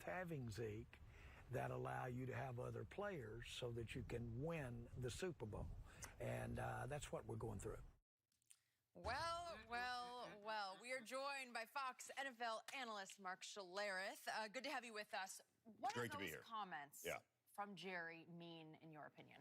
with having Zeke that allow you to have other players so that you can win the Super Bowl. And that's what we're going through. Well. We are joined by Fox NFL analyst Mark Schlereth. Good to have you with us. What do those comments from Jerry mean, in your opinion?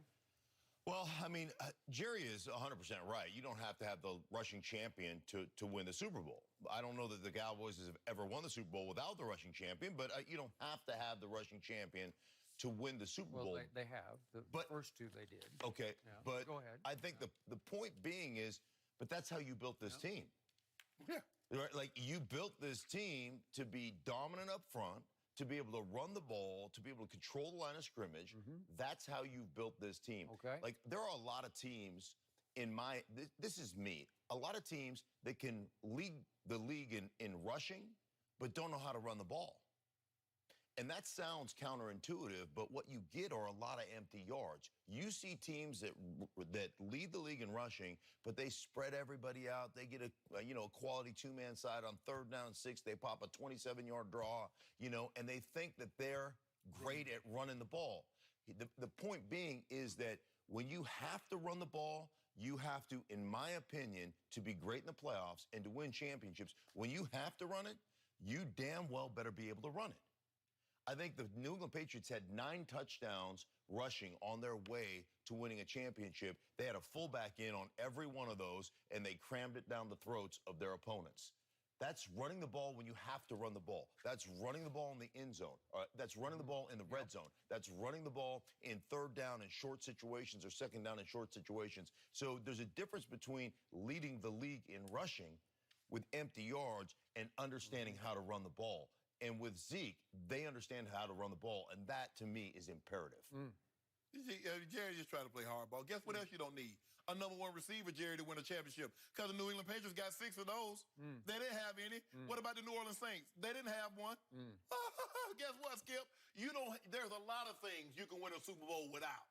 Well, I mean, Jerry is 100% right. You don't have to have the rushing champion to win the Super Bowl. I don't know that the Cowboys have ever won the Super Bowl without the rushing champion, but you don't have to have the rushing champion to win the Super Bowl. Well, they have. The first two they did. Okay, yeah. But go ahead. I think the point being is, but that's how you built this team. Yeah. Right? Like, you built this team to be dominant up front, to be able to run the ball, to be able to control the line of scrimmage. That's how you've built this team. Okay. Like, there are a lot of teams this is me, a lot of teams that can lead the league in rushing, but don't know how to run the ball. And that sounds counterintuitive, but what you get are a lot of empty yards. You see teams that lead the league in rushing, but they spread everybody out. They get a quality two-man side on 3rd down and 6. They pop a 27-yard draw, and they think that they're great at running the ball. The point being is that when you have to run the ball, you have to, in my opinion, to be great in the playoffs and to win championships, when you have to run it, you damn well better be able to run it. I think the New England Patriots had 9 touchdowns rushing on their way to winning a championship. They had a fullback in on every one of those, and they crammed it down the throats of their opponents. That's running the ball when you have to run the ball. That's running the ball in the end zone. That's running the ball in the red zone. That's running the ball in 3rd down in short situations or 2nd down in short situations. So there's a difference between leading the league in rushing with empty yards and understanding how to run the ball. And with Zeke, they understand how to run the ball, and that, to me, is imperative. Jerry just trying to play hardball. Guess what else you don't need? A #1 receiver, Jerry, to win a championship. Because the New England Patriots got 6 of those. They didn't have any. What about the New Orleans Saints? They didn't have one. Guess what, Skip? There's a lot of things you can win a Super Bowl without.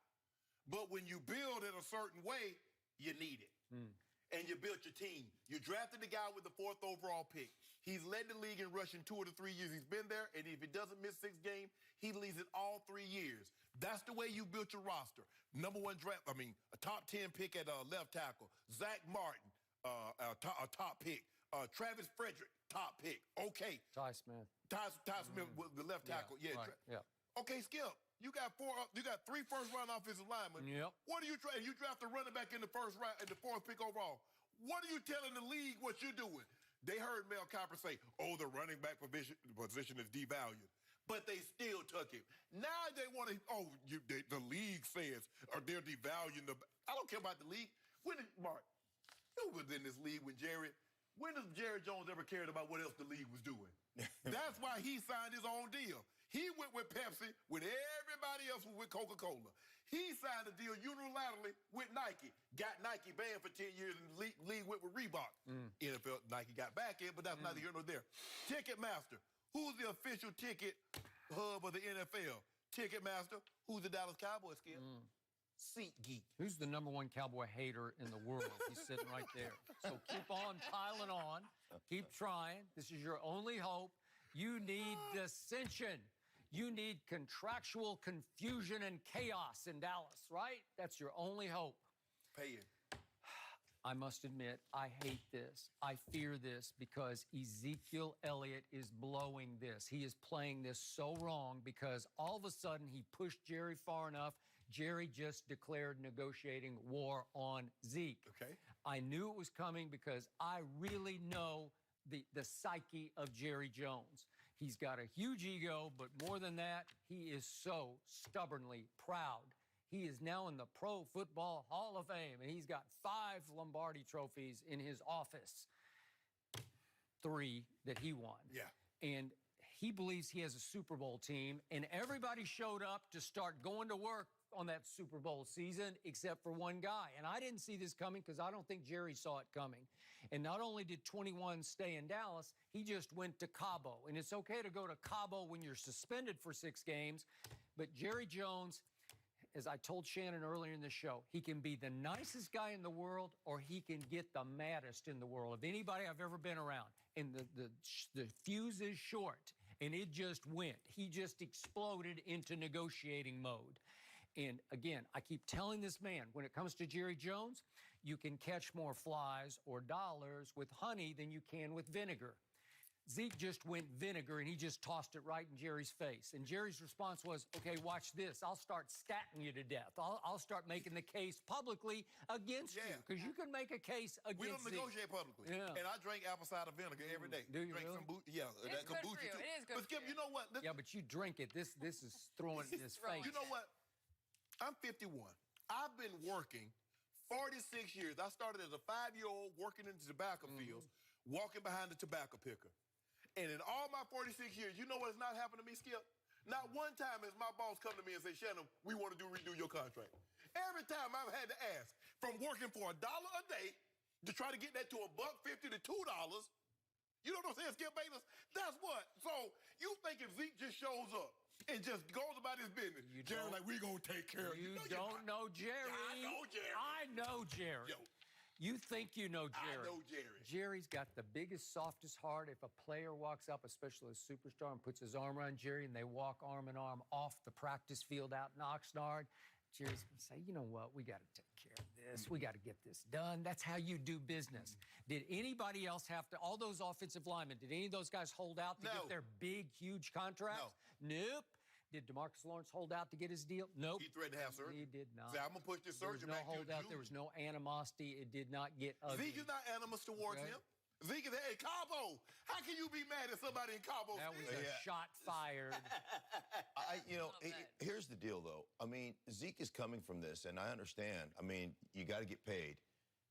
But when you build it a certain way, you need it. And you built your team. You drafted the guy with the 4th overall pick. He's led the league in rushing 2 of the 3 years he's been there, and if he doesn't miss 6 games, he leads it all 3 years. That's the way you built your roster. #1 draft, a top 10 pick at left tackle. Zach Martin, a top pick. Travis Frederick, top pick. Okay. Ty Smith. Ty Smith with the left tackle. Right. Okay, Skip. You got 3 first-round offensive linemen. Yep. What are you trying? You draft a running back in the 1st round, in the 4th pick overall. What are you telling the league what you're doing? They heard Mel Kiper say, "Oh, the running back position is devalued," but they still took him. Now they want to. The league says, or they're devaluing the. I don't care about the league. Mark, you was in this league when does Jerry Jones ever cared about what else the league was doing? That's why he signed his own deal. He went with Pepsi when everybody else was with Coca-Cola. He signed a deal unilaterally with Nike. Got Nike banned for 10 years and the league went with Reebok. NFL, Nike got back in, but that's neither here nor there. Ticketmaster. Who's the official ticket hub of the NFL? Ticketmaster. Who's the Dallas Cowboys, Skip? SeatGeek. Who's the #1 Cowboy hater in the world? He's sitting right there. So keep on piling on. Keep trying. This is your only hope. You need dissension. You need contractual confusion and chaos in Dallas, right? That's your only hope. Pay it. I must admit, I hate this. I fear this because Ezekiel Elliott is blowing this. He is playing this so wrong because all of a sudden he pushed Jerry far enough. Jerry just declared negotiating war on Zeke. Okay. I knew it was coming because I really know the psyche of Jerry Jones. He's got a huge ego, but more than that, he is so stubbornly proud. He is now in the Pro Football Hall of Fame, and he's got 5 Lombardi trophies in his office. 3 that he won. Yeah. And he believes he has a Super Bowl team, and everybody showed up to start going to work on that Super Bowl season except for one guy. And I didn't see this coming because I don't think Jerry saw it coming. And not only did 21 stay in Dallas, he just went to Cabo. And it's okay to go to Cabo when you're suspended for 6 games, but Jerry Jones, as I told Shannon earlier in the show, he can be the nicest guy in the world or he can get the maddest in the world of anybody I've ever been around. And the fuse is short. and it just went. He just exploded into negotiating mode. And again, I keep telling this man, when it comes to Jerry Jones, you can catch more flies or dollars with honey than you can with vinegar. Zeke just went vinegar, and he just tossed it right in Jerry's face. And Jerry's response was, okay, watch this. I'll start statting you to death. I'll start making the case publicly against you, because you can make a case against We don't negotiate publicly. Yeah. And I drink apple cider vinegar every day. Do you drink really? It's good for you. It is good But Skip, you know what? Yeah, but you drink it. This is throwing it in his face. You know what? I'm 51. I've been working 46 years. I started as a 5-year-old working in the tobacco fields, walking behind the tobacco picker. And in all my 46 years, you know what has not happened to me, Skip? Not one time has my boss come to me and say, Shannon, we want to redo your contract. Every time I've had to ask, from working for $1 a day to try to get that to $1.50 to $2, you know what I'm saying, Skip Bayless? That's what. So you think if Zeke just shows up and just goes about his business, Jerry's like, we're going to take care of you. You don't know Jerry. I know Jerry. I know Jerry. Yo. You think you know Jerry. I know Jerry. Jerry's got the biggest, softest heart. If a player walks up, especially a superstar, and puts his arm around Jerry and they walk arm in arm off the practice field out in Oxnard, Jerry's going to say, you know what, we got to take care of this. We got to get this done. That's how you do business. Did anybody else have to, all those offensive linemen, did any of those guys hold out to get their big, huge contracts? Nope. Did DeMarcus Lawrence hold out to get his deal? Nope. He threatened to have surgery. He did not. Say, I'm going to push this surgery back to holdout. There was no animosity. It did not get ugly. Zeke is not animus towards him. Zeke is, hey, Cabo, how can you be mad at somebody in Cabo? That was a shot fired. Here's the deal, though. I mean, Zeke is coming from this, and I understand. I mean, you got to get paid.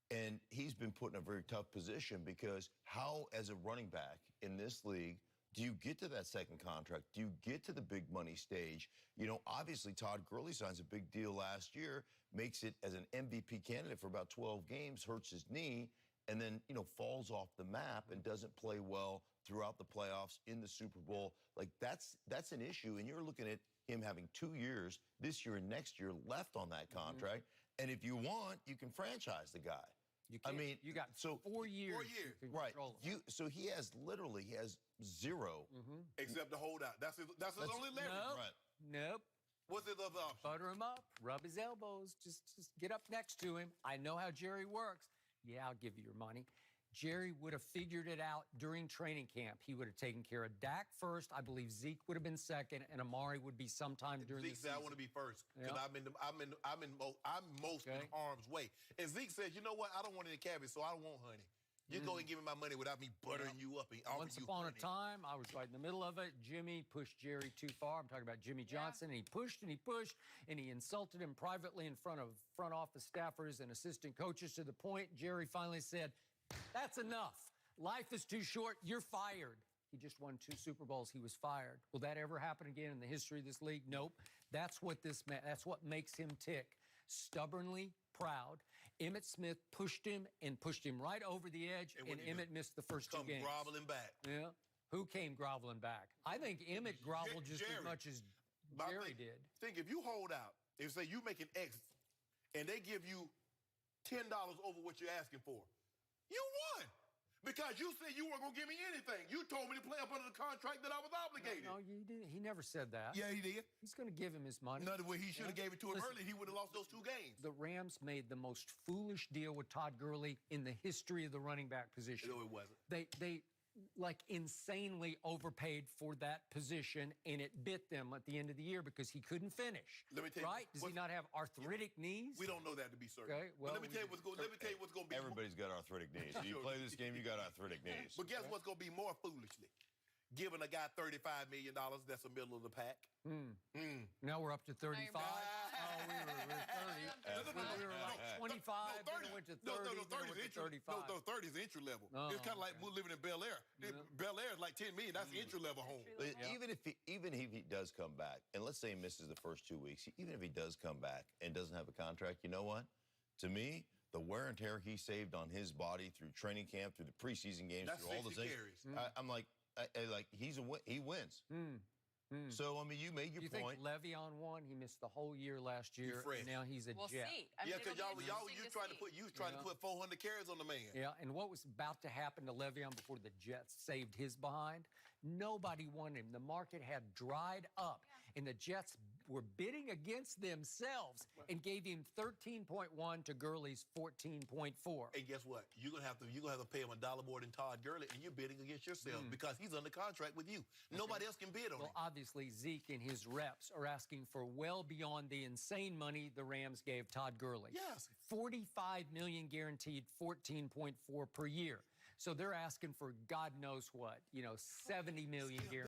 And he's been put in a very tough position because how, as a running back in this league, do you get to that second contract? Do you get to the big money stage? You know, obviously, Todd Gurley signs a big deal last year, makes it as an MVP candidate for about 12 games, hurts his knee, and then, you know, falls off the map and doesn't play well throughout the playoffs, in the Super Bowl. Like, that's an issue, and you're looking at him having 2 years, this year and next year, left on that contract. And if you want, you can franchise the guy. You can't. I mean, you got 4 years. 4 years. Right. So he has zero. Except to hold out. That's his only leverage. Nope. Right. Nope. What's his other option? Butter him up. Rub his elbows. Just get up next to him. I know how Jerry works. Yeah, I'll give you your money. Jerry would have figured it out during training camp. He would have taken care of Dak first. I believe Zeke would have been second, and Amari would be sometime during the season. Zeke said, I want to be first because I'm most in harm's way. And Zeke says, you know what? I don't want any cabbage, so I don't want honey. You go and give me my money without me buttering you up and offering you honey. Once upon a time, I was right in the middle of it. Jimmy pushed Jerry too far. I'm talking about Jimmy Johnson. And he pushed and he pushed, and he insulted him privately in front of front office staffers and assistant coaches to the point Jerry finally said, that's enough. Life is too short. You're fired. He just won 2 Super Bowls. He was fired. Will that ever happen again in the history of this league? Nope. That's what makes him tick. Stubbornly proud. Emmitt Smith pushed him right over the edge, and Emmitt missed the first 2 games. Come groveling back. Yeah. Who came groveling back? I think Emmitt groveled just as much as Jerry did. Think if you hold out, if say you make an exit, and they give you $10 over what you're asking for, you won. Because you said you weren't going to give me anything. You told me to play up under the contract that I was obligated. No, you didn't. He never said that. Yeah, he did. He's going to give him his money. Another way, he should have gave it to him early. He would have lost those 2 games. The Rams made the most foolish deal with Todd Gurley in the history of the running back position. No, it wasn't. They like insanely overpaid for that position, and it bit them at the end of the year because he couldn't finish. Let me tell you, right? Does he not have arthritic knees? We don't know that to be certain. Okay, well, let me tell you what's going to be. Everybody's got arthritic knees. If you play this game, you got arthritic knees. But guess what's going to be more foolishly? Giving a guy $35 million, that's the middle of the pack. Now we're up to 35. Now We were like 25, then it went to 30, then it went to 35. No, 30 is entry level. It's kind of like living in Bel Air. Bel Air is like $10 million. That's the entry level home. Even if he does come back, and let's say he misses the first 2 weeks, even if he does come back and doesn't have a contract, you know what? To me, the wear and tear he saved on his body through training camp, through the preseason games, that's through all the things, I'm like, he wins. So, I mean, you made your point. You think Le'Veon won? He missed the whole year last year, and now he's a we'll Jet. See. I mean, because you trying to put 400 carries on the man. Yeah, and what was about to happen to Le'Veon before the Jets saved his behind? Nobody wanted him. The market had dried up, and the Jets were bidding against themselves and gave him 13.1 to Gurley's 14.4. And guess what? You're gonna have to pay him $1 more than Todd Gurley, and you're bidding against yourself because he's under contract with you. Nobody else can bid on him. Well, obviously, Zeke and his reps are asking for well beyond the insane money the Rams gave Todd Gurley. Yes. $45 million guaranteed, 14.4 per year. So they're asking for God knows what, $70 million guaranteed.